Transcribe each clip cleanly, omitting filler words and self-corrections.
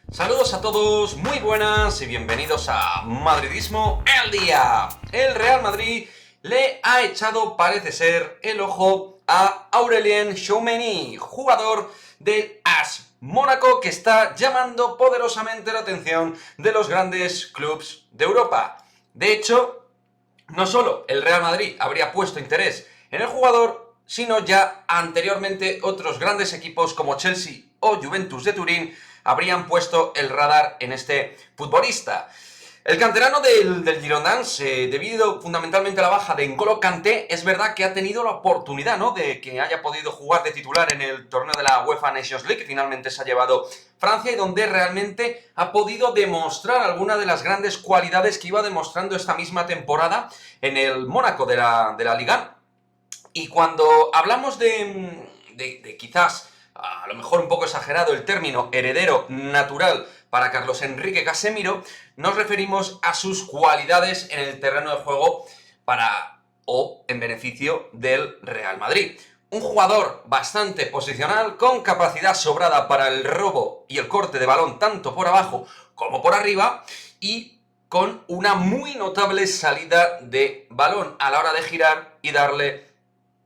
Saludos a todos, muy buenas y bienvenidos a Madridismo al Día. El Real Madrid le ha echado, parece ser, el ojo a Aurélien Tchouaméni, jugador del AS Mónaco, que está llamando poderosamente la atención de los grandes clubes de Europa. De hecho, no solo el Real Madrid habría puesto interés en el jugador, sino ya anteriormente otros grandes equipos como Chelsea o Juventus de Turín habrían puesto el radar en este futbolista. El canterano del Girondins, debido fundamentalmente a la baja de N'Golo Kanté, es verdad que ha tenido la oportunidad, ¿no?, de que haya podido jugar de titular en el torneo de la UEFA Nations League, que finalmente se ha llevado Francia, y donde realmente ha podido demostrar algunas de las grandes cualidades que iba demostrando esta misma temporada en el Mónaco de la Liga. Y cuando hablamos de quizás, a lo mejor un poco exagerado, el término heredero natural para Carlos Enrique Casemiro, nos referimos a sus cualidades en el terreno de juego o en beneficio del Real Madrid. Un jugador bastante posicional, con capacidad sobrada para el robo y el corte de balón tanto por abajo como por arriba, y con una muy notable salida de balón a la hora de girar y darle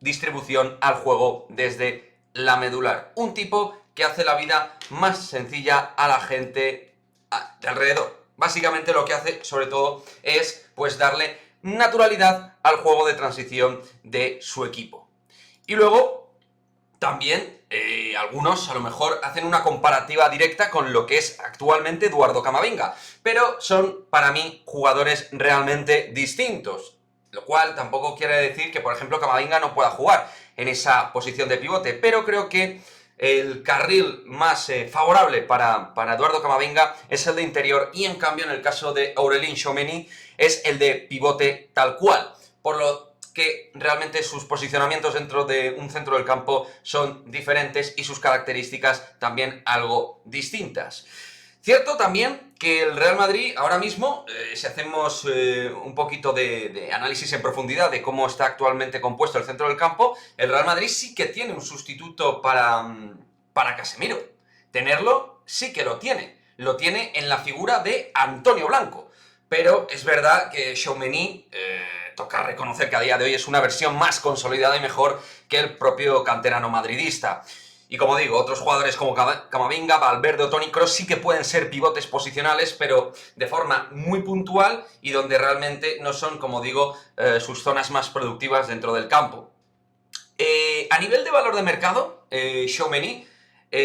distribución al juego desde la medular. Un tipo que hace la vida más sencilla a la gente de alrededor. Básicamente lo que hace, sobre todo, es pues darle naturalidad al juego de transición de su equipo. Y luego, también, algunos a lo mejor hacen una comparativa directa con lo que es actualmente Eduardo Camavinga, pero son para mí jugadores realmente distintos. Lo cual tampoco quiere decir que, por ejemplo, Camavinga no pueda jugar en esa posición de pivote, pero creo que el carril más favorable para Eduardo Camavinga es el de interior, y en cambio en el caso de Aurélien Tchouaméni es el de pivote tal cual, por lo que realmente sus posicionamientos dentro de un centro del campo son diferentes y sus características también algo distintas. Cierto también que el Real Madrid ahora mismo, si hacemos un poquito de análisis en profundidad de cómo está actualmente compuesto el centro del campo, el Real Madrid sí que tiene un sustituto para Casemiro. Tenerlo sí que lo tiene. Lo tiene en la figura de Antonio Blanco. Pero es verdad que Tchouaméni, toca reconocer que a día de hoy es una versión más consolidada y mejor que el propio canterano madridista. Y como digo, otros jugadores como Camavinga, Valverde o Toni Kroos sí que pueden ser pivotes posicionales, pero de forma muy puntual y donde realmente no son, como digo, sus zonas más productivas dentro del campo. A nivel de valor de mercado, Tchouaméni,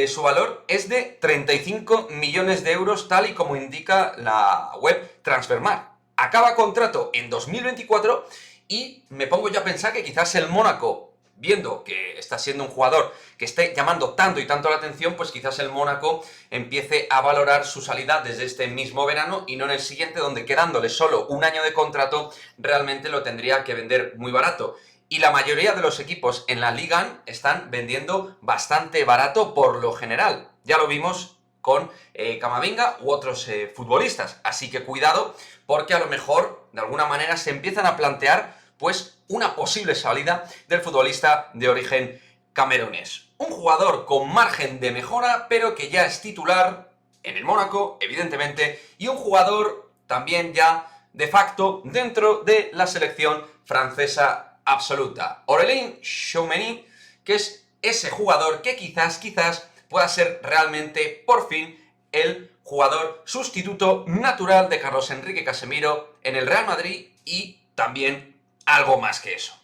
su valor es de 35 millones de euros, tal y como indica la web Transfermarkt. Acaba contrato en 2024 y me pongo ya a pensar que quizás el Mónaco, viendo que está siendo un jugador que esté llamando tanto y tanto la atención, pues quizás el Mónaco empiece a valorar su salida desde este mismo verano y no en el siguiente, donde quedándole solo un año de contrato realmente lo tendría que vender muy barato. Y la mayoría de los equipos en la Liga están vendiendo bastante barato por lo general. Ya lo vimos con Camavinga u otros futbolistas. Así que cuidado, porque a lo mejor de alguna manera se empiezan a plantear pues una posible salida del futbolista de origen camerunés. Un jugador con margen de mejora, pero que ya es titular en el Mónaco, evidentemente, y un jugador también ya de facto dentro de la selección francesa absoluta. Aurélien Tchouaméni, que es ese jugador que quizás pueda ser realmente, por fin, el jugador sustituto natural de Carlos Enrique Casemiro en el Real Madrid, y también algo más que eso.